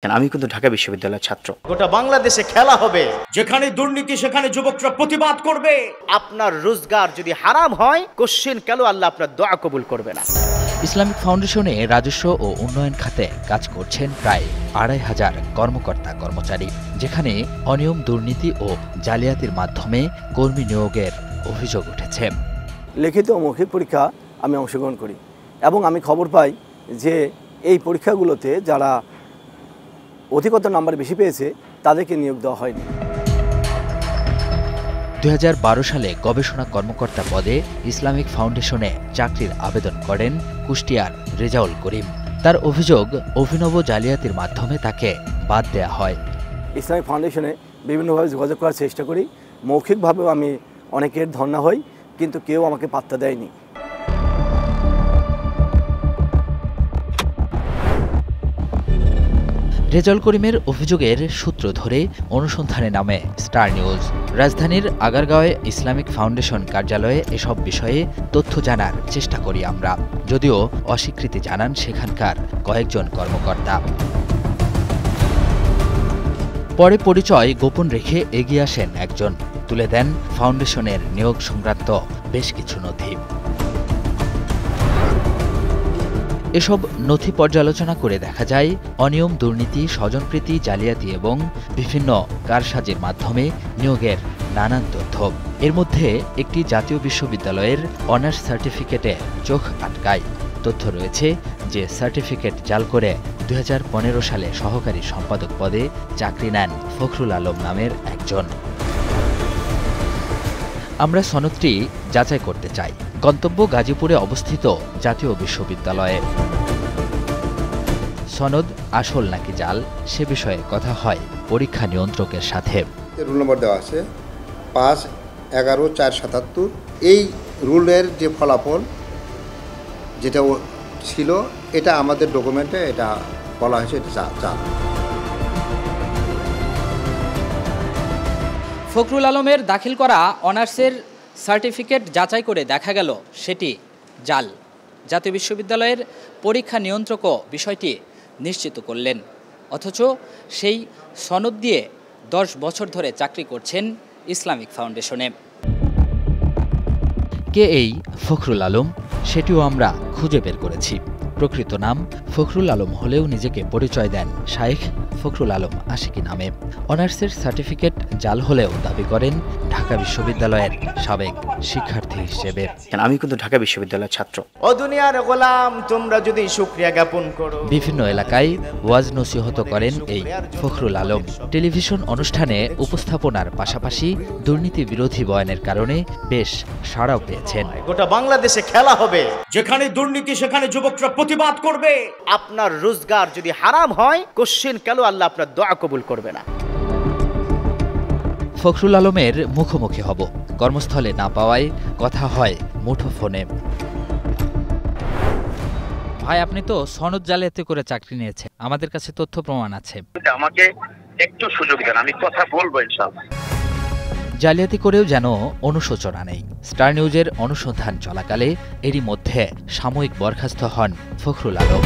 আমি কিন্তু ঢাকা বিশ্ববিদ্যালয়ের ছাত্র। গোটা বাংলাদেশে খেলা হবে, যেখানে দুর্নীতি সেখানে যুবকরা প্রতিবাদ করবে। আপনার রোজগার যদি হারাম হয়, কোশ্চেন কেন আল্লাহ আপনার দোয়া কবুল করবে না? ইসলামিক ফাউন্ডেশনে রাজস্ব ও উন্নয়ন খাতে কাজ করছেন প্রায় ২৫০০ কর্মকর্তা কর্মচারী, যেখানে অনিয়ম, দুর্নীতি ও জালিয়াতির মাধ্যমে কর্মী নিয়োগের অভিযোগ উঠেছে। লিখিত ও মৌখিক পরীক্ষা আমি অংশগ্রহণ করি এবং আমি খবর পাই যে এই পরীক্ষাগুলোতে যারা অধিকতর নাম্বার বেশি পেয়েছে তাদেরকে নিয়োগ দেওয়া হয়নি। ২০১২ সালে গবেষণা কর্মকর্তা পদে ইসলামিক ফাউন্ডেশনে চাকরির আবেদন করেন কুষ্টিয়ার রেজাউল করিম। তার অভিযোগ, অভিনব জালিয়াতির মাধ্যমে তাকে বাদ দেয়া হয়। ইসলামিক ফাউন্ডেশনে বিভিন্নভাবে যোগাযোগ করার চেষ্টা করি, মৌখিকভাবেও আমি অনেকের ধর্ণা হই, কিন্তু কেউ আমাকে পাত্তা দেয়নি। রেজাউল করিমের অভিযোগের সূত্র ধরে অনুসন্ধানে নামে স্টার নিউজ। রাজধানীর আগারগাঁওয়ে ইসলামিক ফাউন্ডেশন কার্যালয়ে এসব বিষয়ে তথ্য জানার চেষ্টা করি আমরা, যদিও অস্বীকৃতি জানান সেখানকার কয়েকজন কর্মকর্তা। পরে পরিচয় গোপন রেখে এগিয়ে আসেন একজন, তুলে দেন ফাউন্ডেশনের নিয়োগ সংক্রান্ত বেশ কিছু নথি। এসব নথি পর্যালোচনা করে দেখা যায় অনিয়ম, দুর্নীতি, স্বজনপ্রীতি, জালিয়াতি এবং বিভিন্ন কারসাজির মাধ্যমে নিয়োগের নানান তথ্য। এর মধ্যে একটি জাতীয় বিশ্ববিদ্যালয়ের অনার্স সার্টিফিকেটে চোখ আটকায়। তথ্য রয়েছে যে সার্টিফিকেট জাল করে ২০১৫ সালে সহকারী সম্পাদক পদে চাকরি নেন ফখরুল আলম নামের একজন। আমরা সনদটি যাচাই করতে চাই। গন্তব্য গাজীপুরে অবস্থিত জাতীয় বিশ্ববিদ্যালয়ে। সনদ আসল নাকি জাল সে বিষয়ে কথা হয় পরীক্ষা নিয়ন্ত্রকের সাথে। রুল নম্বর দেওয়া আছে ৫-১১-৪-৭৭। এই রুলের যে ফলাফল যেটা ছিল এটা আমাদের ডকুমেন্টে এটা বলা হয়েছে এটা জাল। ফখরুল আলমের দাখিল করা অনার্সের সার্টিফিকেট যাচাই করে দেখা গেল সেটি জাল। জাতীয় বিশ্ববিদ্যালয়ের পরীক্ষা নিয়ন্ত্রকও বিষয়টি নিশ্চিত করলেন, অথচ সেই সনদ দিয়ে ১০ বছর ধরে চাকরি করছেন ইসলামিক ফাউন্ডেশনে। কে এই ফখরুল আলম সেটিও আমরা খুঁজে বের করেছি। প্রকৃত নাম ফখরুল আলম হলেও নিজেকে পরিচয় দেন শাইখ ফখরুল আলম আশিকি নামে। অনার্সের সার্টিফিকেট জাল হলেও দাবি করেন ঢাকা বিশ্ববিদ্যালয়ের সাবেক শিক্ষার্থী হিসেবে। আমি কিন্তু ঢাকা বিশ্ববিদ্যালয়ের ছাত্র। ও দুনিয়ার গোলাম, তোমরা যদি শুকরিয়া জ্ঞাপন করো। বিভিন্ন এলাকায় ওয়াজ নসিহত করেন এই ফখরুল আলম। টেলিভিশন অনুষ্ঠানে উপস্থাপনার পাশাপাশি দুর্নীতি বিরোধী বয়ানের কারণে বেশ সাড়াও পেয়েছেন। গোটা বাংলাদেশে খেলা হবে, যেখানে দুর্নীতি সেখানে যুবকরা প্রতিবাদ করবে। আপনার রোজগার যদি হারাম হয়, কোশ্চেন কেন আল্লাহ আপনার দোয়া কবুল করবে না? ফখরুল আলমের মুখোমুখি হব, কর্মস্থলে না পাওয়ায় কথা হয় মুঠোফোনে। ভাই, আপনি তো সনদ জালিয়াতি করে চাকরি নিয়েছেন, আমাদের কাছে তথ্য প্রমাণ আছে। আমাকে একটু সুযোগ দেন, আমি কথা বলবো ইনশাআল্লাহ। জালিয়াতি করেও যেন অনুশোচনা নেই। স্টার নিউজের অনুসন্ধান চলাকালে এরই মধ্যে সাময়িক বরখাস্ত হন ফখরুল আলম।